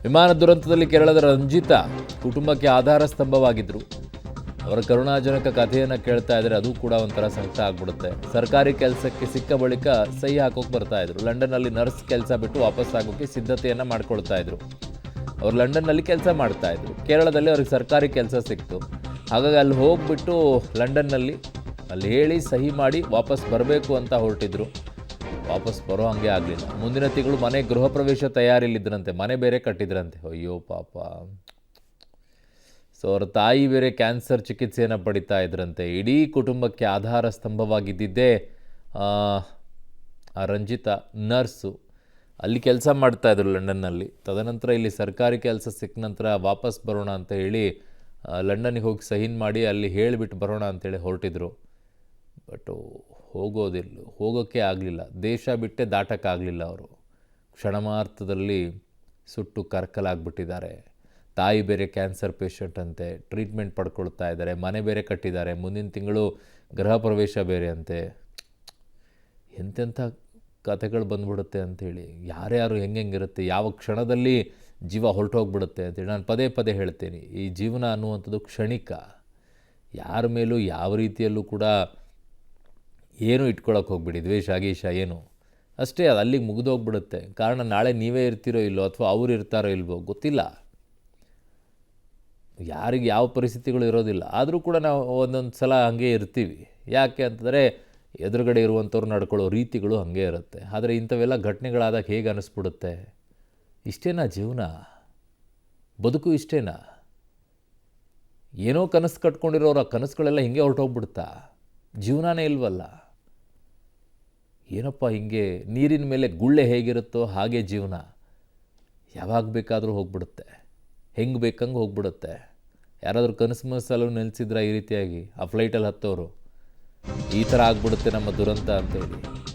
ವಿಮಾನ ದುರಂತದಲ್ಲಿ ಕೇರಳದ ರಂಜಿತಾ ಕುಟುಂಬಕ್ಕೆ ಆಧಾರ ಸ್ತಂಭವಾಗಿದ್ದರು. ಅವರ ಕರುಣಾಜನಕ ಕಥೆಯನ್ನು ಕೇಳ್ತಾ ಇದ್ರೆ ಅದು ಕೂಡ ಒಂಥರ ಸಂಕಟ ಆಗ್ಬಿಡುತ್ತೆ. ಸರ್ಕಾರಿ ಕೆಲಸಕ್ಕೆ ಸಿಕ್ಕ ಬಳಿಕ ಸಹಿ ಹಾಕೋಕೆ ಬರ್ತಾ ಇದ್ರು. ಲಂಡನ್ನಲ್ಲಿ ನರ್ಸ್ ಕೆಲಸ ಬಿಟ್ಟು ವಾಪಸ್ ಆಗೋಕ್ಕೆ ಸಿದ್ಧತೆಯನ್ನು ಮಾಡ್ಕೊಳ್ತಾ ಇದ್ರು. ಅವರು ಲಂಡನ್ನಲ್ಲಿ ಕೆಲಸ ಮಾಡ್ತಾ ಇದ್ರು. ಕೇರಳದಲ್ಲಿ ಅವ್ರಿಗೆ ಸರ್ಕಾರಿ ಕೆಲಸ ಸಿಕ್ತು. ಹಾಗಾಗಿ ಅಲ್ಲಿ ಹೋಗ್ಬಿಟ್ಟು ಲಂಡನ್ನಲ್ಲಿ ಅಲ್ಲಿ ಹೇಳಿ ಸಹಿ ಮಾಡಿ ವಾಪಸ್ ಬರಬೇಕು ಅಂತ ಹೊರಟಿದ್ರು. ವಾಪಸ್ ಬರೋ ಹಂಗೆ ಆಗಲಿಲ್ಲ. ಮುಂದಿನ ತಿಂಗಳು ಮನೆ ಗೃಹ ಪ್ರವೇಶ ತಯಾರಿಲಿದ್ದರಂತೆ. ಮನೆ ಬೇರೆ ಕಟ್ಟಿದ್ರಂತೆ. ಅಯ್ಯೋ ಪಾಪ. ಸೊ ಅವ್ರ ತಾಯಿ ಬೇರೆ ಕ್ಯಾನ್ಸರ್ ಚಿಕಿತ್ಸೆಯನ್ನು ಪಡಿತಾ ಇದ್ರಂತೆ. ಇಡೀ ಕುಟುಂಬಕ್ಕೆ ಆಧಾರ ಸ್ತಂಭವಾಗಿದ್ದಿದ್ದೇ ಆ ರಂಜಿತಾ ನರ್ಸು. ಅಲ್ಲಿ ಕೆಲಸ ಮಾಡ್ತಾಯಿದ್ರು ಲಂಡನ್ನಲ್ಲಿ. ತದನಂತರ ಇಲ್ಲಿ ಸರ್ಕಾರಿ ಕೆಲಸ ಸಿಕ್ಕ ನಂತರ ವಾಪಸ್ ಬರೋಣ ಅಂತ ಹೇಳಿ ಲಂಡನ್ನಿಗೆ ಹೋಗಿ ಸೈನ್ ಮಾಡಿ ಅಲ್ಲಿ ಹೇಳಿಬಿಟ್ಟು ಬರೋಣ ಅಂತೇಳಿ ಹೊರಟಿದ್ರು. ಬಟ್ಟು ಹೋಗೋಕ್ಕೆ ಆಗಲಿಲ್ಲ. ದೇಶ ಬಿಟ್ಟೇ ದಾಟಕ್ಕಾಗಲಿಲ್ಲ. ಅವರು ಕ್ಷಣಮಾರ್ಥದಲ್ಲಿ ಸುಟ್ಟು ಕರಕಲಾಗ್ಬಿಟ್ಟಿದ್ದಾರೆ. ತಾಯಿ ಬೇರೆ ಕ್ಯಾನ್ಸರ್ ಪೇಷಂಟ್ ಅಂತೆ, ಟ್ರೀಟ್ಮೆಂಟ್ ಪಡ್ಕೊಳ್ತಾ ಇದ್ದಾರೆ. ಮನೆ ಬೇರೆ ಕಟ್ಟಿದ್ದಾರೆ. ಮುಂದಿನ ತಿಂಗಳು ಗೃಹ ಪ್ರವೇಶ ಬೇರೆ ಅಂತೆ. ಎಂತೆಂಥ ಕಥೆಗಳು ಬಂದ್ಬಿಡುತ್ತೆ ಅಂಥೇಳಿ. ಯಾರ್ಯಾರು ಹೆಂಗಿರುತ್ತೆ, ಯಾವ ಕ್ಷಣದಲ್ಲಿ ಜೀವ ಹೊರಟೋಗ್ಬಿಡುತ್ತೆ ಅಂತೇಳಿ ನಾನು ಪದೇ ಪದೇ ಹೇಳ್ತೇನೆ. ಈ ಜೀವನ ಅನ್ನುವಂಥದ್ದು ಕ್ಷಣಿಕ. ಯಾರ ಮೇಲೂ ಯಾವ ರೀತಿಯಲ್ಲೂ ಕೂಡ ಏನೂ ಇಟ್ಕೊಳ್ಳೋಕೆ ಹೋಗ್ಬಿಡಿ. ದ್ವೇಷ ಗೀಷ ಏನು ಅಷ್ಟೇ, ಅದು ಅಲ್ಲಿಗೆ ಮುಗಿದೋಗ್ಬಿಡುತ್ತೆ. ಕಾರಣ ನಾಳೆ ನೀವೇ ಇರ್ತೀರೋ ಇಲ್ಲೋ ಅಥವಾ ಅವ್ರು ಇರ್ತಾರೋ ಇಲ್ವೋ ಗೊತ್ತಿಲ್ಲ. ಯಾರಿಗೆ ಯಾವ ಪರಿಸ್ಥಿತಿಗಳು ಇರೋದಿಲ್ಲ. ಆದರೂ ಕೂಡ ನಾವು ಒಂದೊಂದು ಸಲ ಹಾಗೆ ಇರ್ತೀವಿ. ಯಾಕೆ ಅಂತಂದರೆ ಎದುರುಗಡೆ ಇರುವಂಥವ್ರು ನಡ್ಕೊಳ್ಳೋ ರೀತಿಗಳು ಹಾಗೆ ಇರುತ್ತೆ. ಆದರೆ ಇಂಥವೆಲ್ಲ ಘಟನೆಗಳಾದಾಗ ಹೇಗೆ ಅನ್ನಿಸ್ಬಿಡುತ್ತೆ, ಇಷ್ಟೇನಾ ಜೀವನ, ಬದುಕು ಇಷ್ಟೇನಾ? ಏನೋ ಕನಸು ಕಟ್ಕೊಂಡಿರೋರು ಆ ಕನಸುಗಳೆಲ್ಲ ಹಿಂಗೆ ಹೊರಟೋಗ್ಬಿಡ್ತಾ? ಜೀವನನೇ ಇಲ್ವಲ್ಲ. ಏನಪ್ಪ ಹಿಂಗೆ ನೀರಿನ ಮೇಲೆ ಗುಳ್ಳೆ ಹೇಗಿರುತ್ತೋ ಹಾಗೆ ಜೀವನ. ಯಾವಾಗ ಬೇಕಾದರೂ ಹೋಗ್ಬಿಡುತ್ತೆ, ಹೆಂಗೆ ಬೇಕಂಗೆ ಹೋಗ್ಬಿಡುತ್ತೆ. ಯಾರಾದರೂ ಕನಸು ಮನಸ್ಸಲ್ಲೂ ನೆಲೆಸಿದ್ರ ಈ ರೀತಿಯಾಗಿ ಆ ಫ್ಲೈಟಲ್ಲಿ ಹತ್ತೋರು ಈ ಥರ ಆಗ್ಬಿಡುತ್ತೆ ನಮ್ಮ ದುರಂತ ಅಂತೇಳಿ.